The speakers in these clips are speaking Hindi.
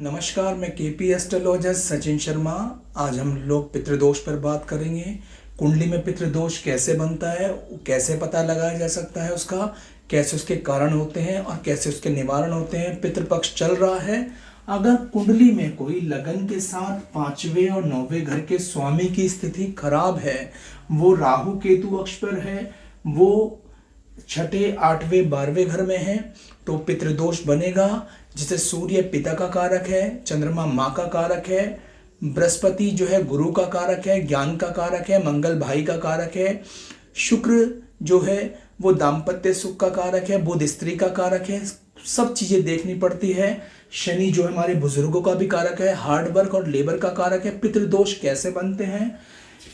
नमस्कार, मैं केपी एस्ट्रोलॉजिस्ट सचिन शर्मा। आज हम लोग पितृदोष पर बात करेंगे। कुंडली में पितृदोष कैसे बनता है, कैसे पता लगाया जा सकता है उसका, कैसे उसके कारण होते हैं और कैसे उसके निवारण होते हैं। पितृपक्ष चल रहा है, अगर कुंडली में कोई लगन के साथ 5वें और 9वें घर के स्वामी की स्थिति खराब है, वो राहु केतु अक्ष पर है, वो 6ठे 8वें 12वें घर में है, तो पितृदोष बनेगा। जिसे सूर्य पिता का कारक है, चंद्रमा माँ का कारक है, बृहस्पति जो है गुरु का कारक है, ज्ञान का कारक है, मंगल भाई का कारक है, शुक्र जो है वो दाम्पत्य सुख का कारक है, बुध स्त्री का कारक है। सब चीजें देखनी पड़ती है। शनि जो हमारे बुजुर्गों का भी कारक है, हार्डवर्क और लेबर का कारक है। पितृदोष कैसे बनते हैं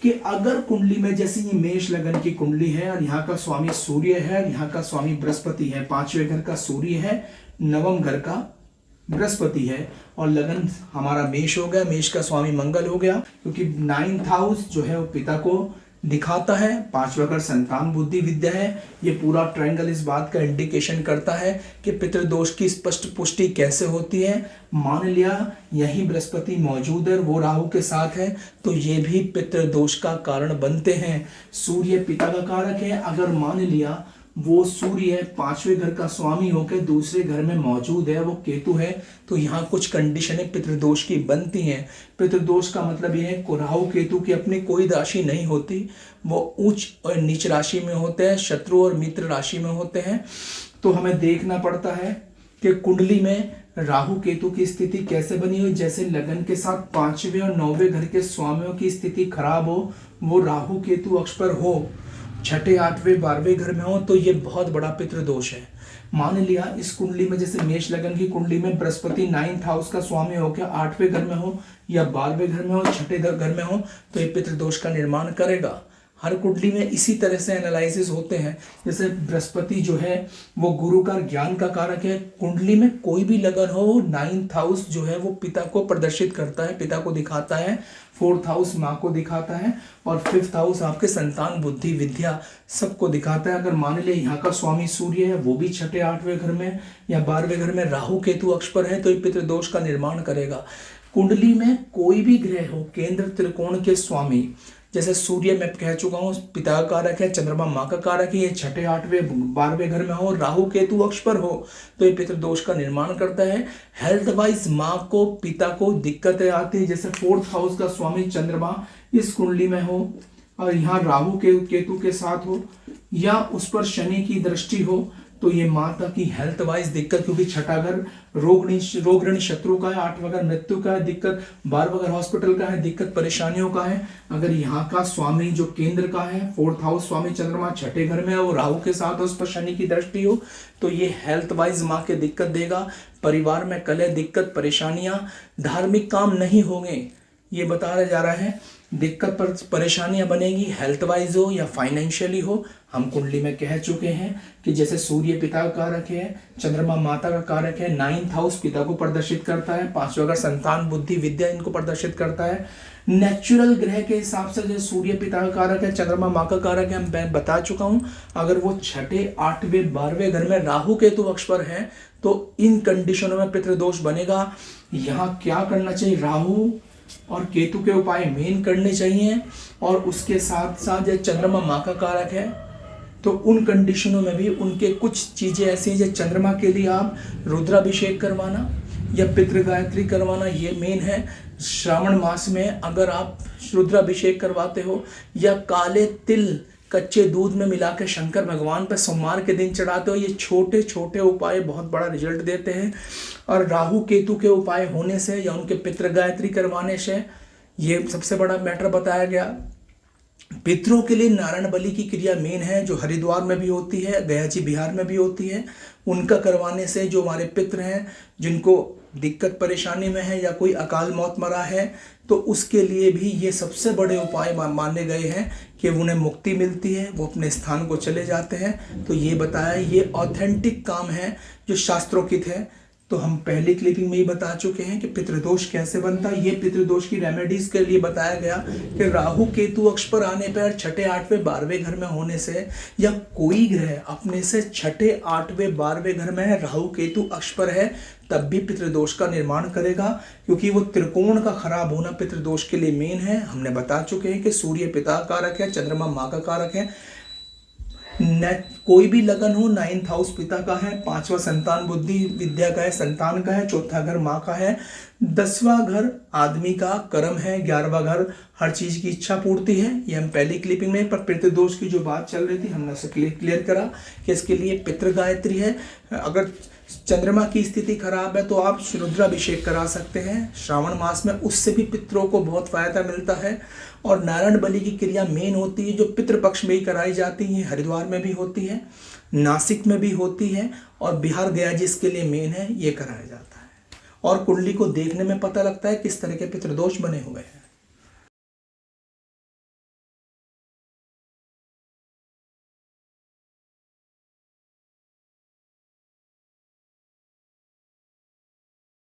कि अगर कुंडली में, जैसे ये मेष लगन की कुंडली है और यहाँ का स्वामी सूर्य है और यहाँ का स्वामी बृहस्पति है, 5वें घर का सूर्य है, नवम घर का बृहस्पति है और लगन हमारा मेष हो गया, मेष का स्वामी मंगल हो गया, क्योंकि 9th हाउस जो है वो पिता को दिखाता है, 5वां घर संतान बुद्धि विद्या है। ये पूरा ट्रायंगल इस बात का इंडिकेशन करता है कि पितृदोष की स्पष्ट पुष्टि कैसे होती है। मान लिया यही बृहस्पति मौजूद है, वो राहु के साथ है, तो ये भी पितृदोष का कारण बनते हैं। सूर्य पिता का कारक है, अगर मान लिया वो सूर्य 5वें घर का स्वामी होकर दूसरे घर में मौजूद है, वो केतु है, तो यहाँ कुछ कंडीशनें पितृदोष की बनती हैं। पितृदोष का मतलब ये है राहु केतु की अपनी कोई राशि नहीं होती, वो उच्च और नीच राशि में होते हैं, शत्रु और मित्र राशि में होते हैं। तो हमें देखना पड़ता है कि कुंडली में राहु केतु की स्थिति कैसे बनी हुई। जैसे लगन के साथ 5वें और 9वें घर के स्वामियों की स्थिति खराब हो, वो राहु केतु अक्ष पर हो, 6ठे 8वें 12वें घर में हो, तो ये बहुत बड़ा पितृदोष है। मान लिया इस कुंडली में, जैसे मेष लगन की कुंडली में बृहस्पति 9th हाउस का स्वामी हो के 8वें घर में हो या 12वें घर में हो, 6ठे घर में हो, तो ये पितृदोष का निर्माण करेगा। हर कुंडली में इसी तरह से एनालिसिस होते हैं। जैसे बृहस्पति जो है वो गुरु का ज्ञान का कारक है। कुंडली में कोई भी लगन हो, 9th हाउस जो है वो पिता को प्रदर्शित करता है, पिता को दिखाता है, 4th हाउस माँ को दिखाता है और 5th हाउस आपके संतान बुद्धि विद्या सबको दिखाता है। अगर मान लिया यहाँ का स्वामी सूर्य है, वो भी 6ठे 8वें घर में या 12वें घर में राहु केतु अक्ष पर है, तो ये पितृदोष का निर्माण करेगा। कुंडली में कोई भी ग्रह हो केंद्र त्रिकोण के स्वामी, जैसे सूर्य मैं कह चुका हूँ पिता का कारक है, चंद्रमा माँ का कारक है, ये 6ठे 8वें 12वें घर में हो, राहु केतु अक्ष पर हो, तो ये पितृदोष का निर्माण करता है। हेल्थ वाइज माँ को पिता को दिक्कतें आती है। जैसे 4th हाउस का स्वामी चंद्रमा इस कुंडली में हो और यहाँ राहु केतु के साथ हो या उस पर शनि की दृष्टि हो, तो ये माता की हेल्थ वाइज दिक्कत, क्योंकि 6ठा घर रोग ऋण शत्रु का है, 8वां घर मृत्यु का है दिक्कत, 12वां घर हॉस्पिटल का है दिक्कत, परेशानियों का है। अगर यहाँ का स्वामी जो केंद्र का है, 4th हाउस स्वामी चंद्रमा 6ठे घर में है, वो राहु के साथ उस पर शनि की दृष्टि हो, तो ये हेल्थ वाइज माँ के दिक्कत देगा। परिवार में कलह, दिक्कत, परेशानियां, धार्मिक काम नहीं होंगे, ये बताया जा रहा है। दिक्कत पर परेशानियां बनेगी, हेल्थ वाइज हो या फाइनेंशियली हो। हम कुंडली में कह चुके हैं कि जैसे सूर्य पिता का कारक है, चंद्रमा माता का कारक है, 9th हाउस पिता को प्रदर्शित करता है, 5वां घर संतान बुद्धि विद्या इनको प्रदर्शित करता है। नेचुरल ग्रह के हिसाब से जो सूर्य पिता का कारक है, चंद्रमा माँ का कारक है, मैं बता चुका हूँ। अगर वो 6ठे 8वें 12वें घर में राहु केतु अक्ष पर है, तो इन कंडीशनों में पितृदोष बनेगा। यहाँ क्या करना चाहिए, राहु और केतु के उपाय मेन करने चाहिए और उसके साथ साथ जब चंद्रमा माँ का कारक है, तो उन कंडीशनों में भी उनके कुछ चीजें ऐसी हैं। जो चंद्रमा के लिए आप रुद्राभिषेक करवाना या पितृ गायत्री करवाना, ये मेन है। श्रावण मास में अगर आप रुद्राभिषेक करवाते हो या काले तिल कच्चे दूध में मिला के शंकर भगवान पर सोमवार के दिन चढ़ाते हो, ये छोटे छोटे उपाय बहुत बड़ा रिजल्ट देते हैं। और राहु केतु के उपाय होने से या उनके पितृ गायत्री करवाने से, ये सबसे बड़ा मैटर बताया गया। पितरों के लिए नारायण बलि की क्रिया मेन है, जो हरिद्वार में भी होती है, गया जी बिहार में भी होती है। उनका करवाने से जो हमारे पितर हैं, जिनको दिक्कत परेशानी में है या कोई अकाल मौत मरा है, तो उसके लिए भी ये सबसे बड़े उपाय माने गए हैं कि उन्हें मुक्ति मिलती है, वो अपने स्थान को चले जाते हैं। तो ये बताया, ये ऑथेंटिक काम है जो शास्त्रोकित है। तो हम पहली क्लिपिंग में ही बता चुके हैं कि पितृदोष कैसे बनता है। ये पितृदोष की रेमेडीज के लिए बताया गया कि राहु केतु अक्ष पर आने पर छठे 8वें 12वें घर में होने से, या कोई ग्रह अपने से छठे 8वें 12वें घर में है, राहु केतु अक्ष पर है, तब भी पितृदोष का निर्माण करेगा, क्योंकि वो त्रिकोण का खराब होना पितृदोष के लिए मेन है। हमने बता चुके हैं कि सूर्य पिता कारक है, चंद्रमा माँ का कारक है, कोई भी लगन हो, 9th हाउस पिता का है, 5वां संतान बुद्धि विद्या का है, संतान का है, 4था घर माँ का है, 10वां घर आदमी का कर्म है, 11वां घर हर चीज की इच्छा पूर्ति है। ये हम पहली क्लिपिंग में, पर पितृदोष की जो बात चल रही थी हमने उसे क्लियर करा कि इसके लिए पितृ गायत्री है। अगर चंद्रमा की स्थिति खराब है तो आप रुद्राभिषेक करा सकते हैं श्रावण मास में, उससे भी पितरों को बहुत फायदा मिलता है। और नारायण बलि की क्रिया मेन होती है जो पितृपक्ष में ही कराई जाती है, हरिद्वार में भी होती है, नासिक में भी होती है, और बिहार गया जिसके लिए मेन है ये कराया जाता है। और कुंडली को देखने में पता लगता है किस तरह के पितृदोष बने हुए हैं।